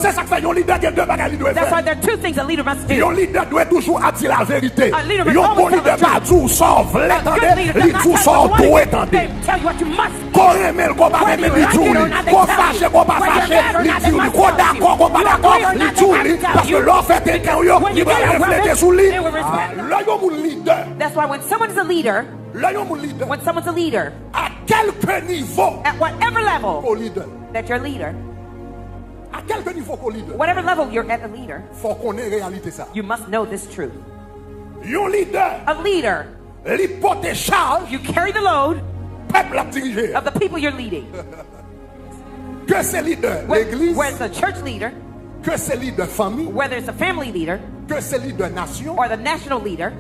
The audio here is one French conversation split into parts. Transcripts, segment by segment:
C'est ça que fait un leader qui a deux bagages doit faire. That's why there are two things a leader must do. Un leader doit toujours dire la vérité. A leader Un must bon always leader tell the pas tout sans A good leader does il not tout tell sans you what tout to étendre. do. They tell you what you must Qu'on aime, qu'on pas aimer, il tout lui. Qu'on fâche, qu'on pas fâché, il tout lui. Qu'on d'accord, qu'on pas d'accord, il tout lui. Parce que l'on fait quelqu'un, il va refléter sous lui. Là, il y a un leader. That's why when someone is a leader, Là, il y a un leader. when someone's a leader, À quelque niveau, at whatever level au leader. that you're a leader, À quelque niveau qu'au leader. whatever level you're at a leader, Faut qu'on ait réalité ça. you must know this truth. Un leader, A leader, l'hypothèse charge, you carry the load peuple à diriger. of the people you're leading. Que c'est leader, l'église, Whether it's a church leader, que c'est leader famille, whether it's a family leader, que c'est leader nation. or the national leader,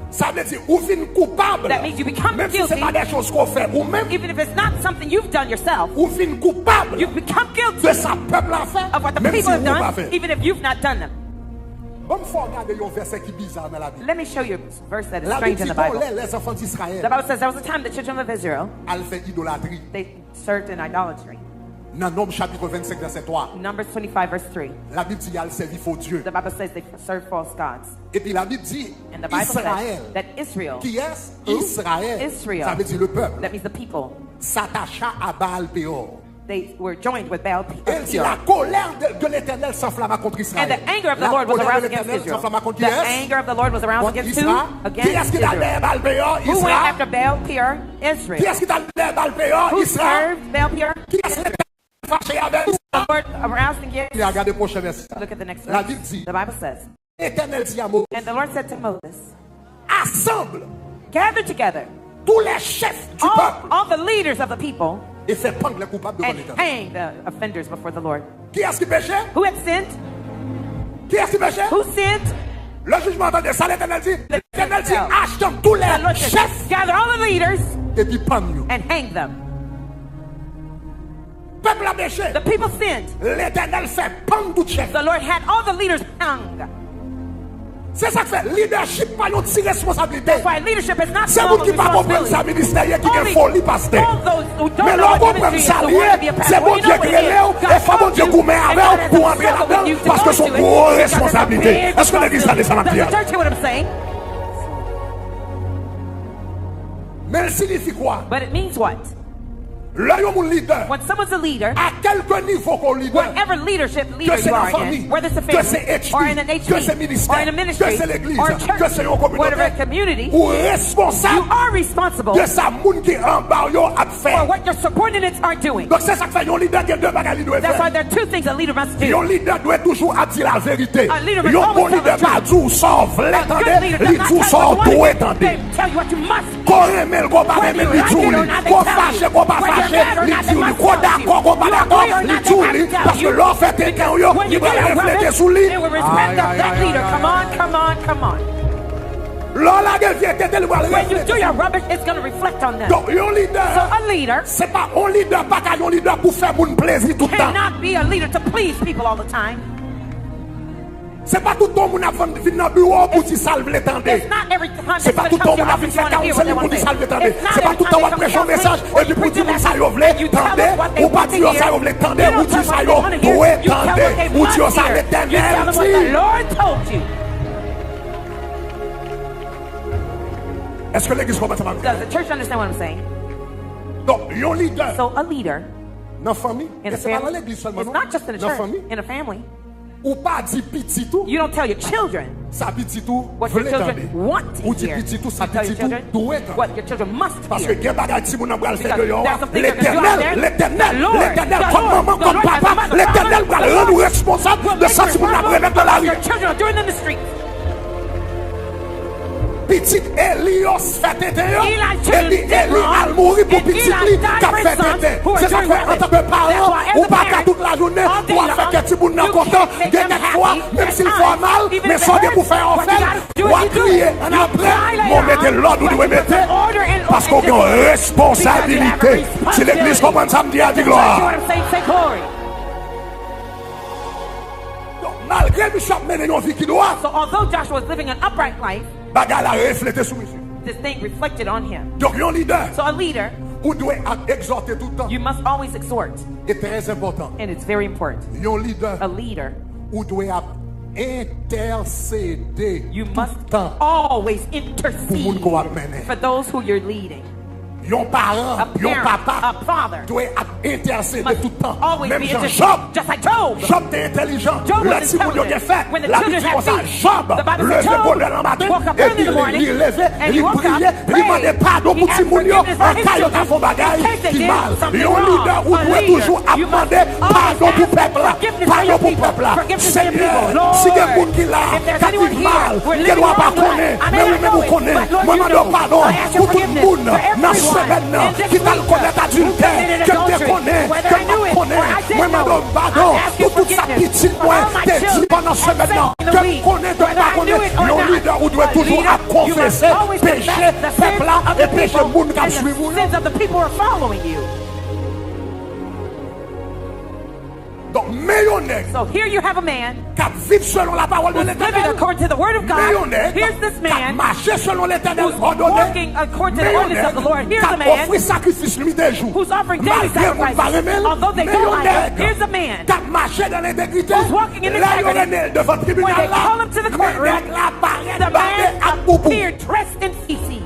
Ça veut dire ou fin coupable. that means you become Même si c'est guilty, pas des choses qu'on fait ou même even if it's not something you've done yourself. ou fin coupable You become guilty de ça peuple a fait. of what the Même si people have vous pas done, fait. even if you've not done them. Bon, faut regarder un verset qui est bizarre dans la Bible. Let me show you a verse that is La strange Bible in dit the Bible. les enfants The d'Israël, Bible says there was a time the children of Israel, elles fait idolâtrie. they served in idolatry. Dans Nombre chapitre 25 verset 3. Numbers 25 verse 3. La Bible dit elles servent faux Dieu. The Bible says they served false gods. Et puis la Bible dit And the Bible Israël. says that Israel, Qui est Who? Israël? Israel. Ça veut dire le peuple. that means the people, S'attacha à Baal Péor. they were joined with Baal Elle dit Peor. la colère de l'Éternel s'enflamma contre Israël. And the anger of the La Lord was colère de aroused against l'Éternel Israel. s'enflamma contre The qui est? anger of the Lord was aroused Contre against who? Israël. Qui Against est-ce qui t'a Israel. l'air Baal Péor? Who went Israël. after Baal Peor? Qui Israel. est-ce qui t'a l'air Baal Péor? Who Israël. served Baal Peor? Qui est-ce qui t'a fâché avec The Lord aroused against. Regardez le prochain verset. Look at the next La verse. Bible dit The Bible says, l'Éternel dit à Moïse, and the Lord said to Moses, assemble gather together tous les chefs du peuple all the leaders of the people et fais pendre les coupables devant and l'Éternel. hang the offenders before the Lord. Qui est-ce qui péchait? Who had sinned? Qui est-ce qui péchait? Who sinned? Le jugement entendait ça, l'Éternel dit. L'Éternel dit, assemble tous The Lord les said, chefs gather all the leaders et puis pendre. and hang them. Peuple a péché. The people sinned. L'Éternel fait pendre tout chef. The Lord had all the leaders hung. C'est ça que fait. Leadership pas une petite responsabilité. That's why leadership is not C'est small vous qui pas comprendre ça, ministère qui est Only folie pasteur. all those who don't Mais know l'on what comprend ministry is, ça the word to be lié. a pastor. C'est bon We Dieu know qui what est it is. là. God Et faut bon called Dieu you, qu'on met and avec God has pour a entrer struggle with là-dedans. you to Parce go que son into it. gros Because it's a responsabilité. big Est-ce que l'église a descendu Does Pierre? the church hear what I'm saying? Mais elle signifie quoi? But it means what? Là, il y a un leader. When someone's a leader, À quelque niveau qu'on leader? whatever leader Que c'est you la are famille, in, whether it's a que c'est family, or in an HB, que c'est HB, ministère, or in a ministry, que c'est l'église, or a que church, c'est une communauté, whatever a community, ou you responsable are responsible de sa moun qui en bas yo a for fait. what your subordinates are doing. Donc c'est ça que fait un leader qui a deux bagages doit That's why faire. there are two things a leader must do. Un leader doit toujours dire la vérité. A leader must Un bon always tell leader the truth. pas tout sans A l'étendard, good leader does il not tout tell sans you what tout you want. étendard. They tell you what you must do. Qu'on aime, qu'on pas aime, il tout lui. Qu'on fâche, qu'on pas fâche, il tout lui. Qu'on d'accord, qu'on pas d'accord, il tout lui. Parce que l'on fait quelqu'un, When il you va get a refléter weapon, sous lui. they will respect that leader. Come on, come on, come on. L'on la gueule vient t'aider, il va When you do refléter. your rubbish, it's going to reflect on them. Donc, un So leader, a leader c'est pas un leader, pas qu'un leader pour faire mon plaisir tout le temps. cannot be a leader to please people all the time. C'est pas tout le temps qu'on a venir dans le bureau pour dire salve l'étendard. It's not every time C'est pas tout le temps qu'on a office venir you faire want to hear what they carousel pour want to dire say. salve l'étendard. It's not C'est pas every tout le time temps they qu'on come prêche un to message counseling, et puis pour you dire preach ça a yo vle, message, you tell them tendez, what they ou pas want to dire hear. ça yo vle, tendez, You don't ou dire tell ça them yo what they want to hear. doué, You tell them what tendez, they ou must dire ça hear. You tell l'éternel them what the dit. Lord told you. Est-ce que l'église comprend ça? Does the church understand what I'm saying? Donc, un leader So a leader dans la famille, in et a c'est pas dans family, l'église seulement, it's non? not just in a Dans la church, famille, in a family. ou pas dit petit tout, You don't tell your children ça petit tout, what your vle children tendez. want to Ou dit hear. petit tout, ça You tell petit your tout, children doué tendez. what your children must Parce que hear. quel bagage si mon amour fait Because de yon, there's something that can go out there. l'éternel, The Lord, l'éternel, the comme Lord, maman, the comme Lord has papa, a mother, l'éternel the va Lord le rendre responsable will de make ça si vous n'avez dans la rue. your children are doing in the street. Petit Elios fait tété, Eli et children puis did Eli wrong, al mourir pour and petit Eli li, died qu'a for his fait sons tété. who were C'est ça doing que en tant que That's parent, why as ou a pas qu'à parent, toute la journée, all day ou à long, faire que petit bout de you content, can't make them quelquefois, happy, même s'il at faut times, mal, even mais if it sans que hurts, pour faire en what you gotta fait, do ou is à you do crier, it. en You après, cry later mon mettez on, l'ordre où but vous you put mettez, order and parce qu'on a une responsabilité. Si l'église comprend ça, me dit à You dire know gloire. what I'm saying? Say glory. Donc, malgré Bishop mené une vie qui doit, So although Joshua was living an upright life, bagarre a reflété sur monsieur. this thing reflected on him. Donc, un leader, So a leader Ou doit exhorter tout le temps. You must always exhort. Et très important. And it's very important. Un leader. A leader. Ou doit intercéder. You tout must le temps always intercede pour mener. for those who you're leading. Yon parent, yon papa a father doit intercéder tout le temps. Always Même be Jean intercede. Job. Just like Job. Job était intelligent. Job Le was petit moun yo intelligent. gen fait. When the La children Bible dit had comme ça. feet, Job the Bible levé said Job bonheur le matin. woke up Et early puis in the morning, il levait, and he il woke up, priait, il prayed. demandait pardon pour He petit moun yo. asked forgiveness for En his cas yo children. ta font bagay In case they qui did mal. something Yon wrong. leader ou A doit leader, toujours you must demander always pardon pour ask peuple. forgiveness for Pardon your pour people. peuple. Forgiveness for your Seigneur, people. si Lord, gen moun qui là, if there's qui anyone vit here, mal, we're qui living doit pas wrong life. connaître, I mais may oui, not mais know vous it, connaissez. but Lord, Moi, you je know. demande pardon I ask your pour tout le forgiveness monde for dans ce everyone semaine in this qui t'a le week connaître who adultère, committed que te adultery, connaît, whether que I knew te it connaît. or I didn't Moi, je know demande it. pardon I ask pour your toute sa forgiveness petite for moi, all my t'es dit children pendant ce and maintenant, saints in the que week, connaît, de whether pas I knew connaître. it or Nos not. leaders, ou doit A toujours leader, à you must confesser, always péché, confess the sins peuple là, of et the péché people monde qui a and the suivi. sins of the people who are following you. Donc, millionnaire, So here you have a man qui vit selon la parole de who's living l'Éternel. according to the word of God. Millionnaire, Here's this qui man marche selon l'Éternel who's ordonné. walking according to the ordinance of the Lord. Here's a Qui man offre sacrifice nuit et jour. who's offering daily sacrifices, although they don't like it. Here's a man qui marche dans l'intégrité. who's walking in Là, il y integrity. devant le When they tribunal call là. him to the courtroom, Mais la paraît the bandé à man boubou. appeared dressed in feces.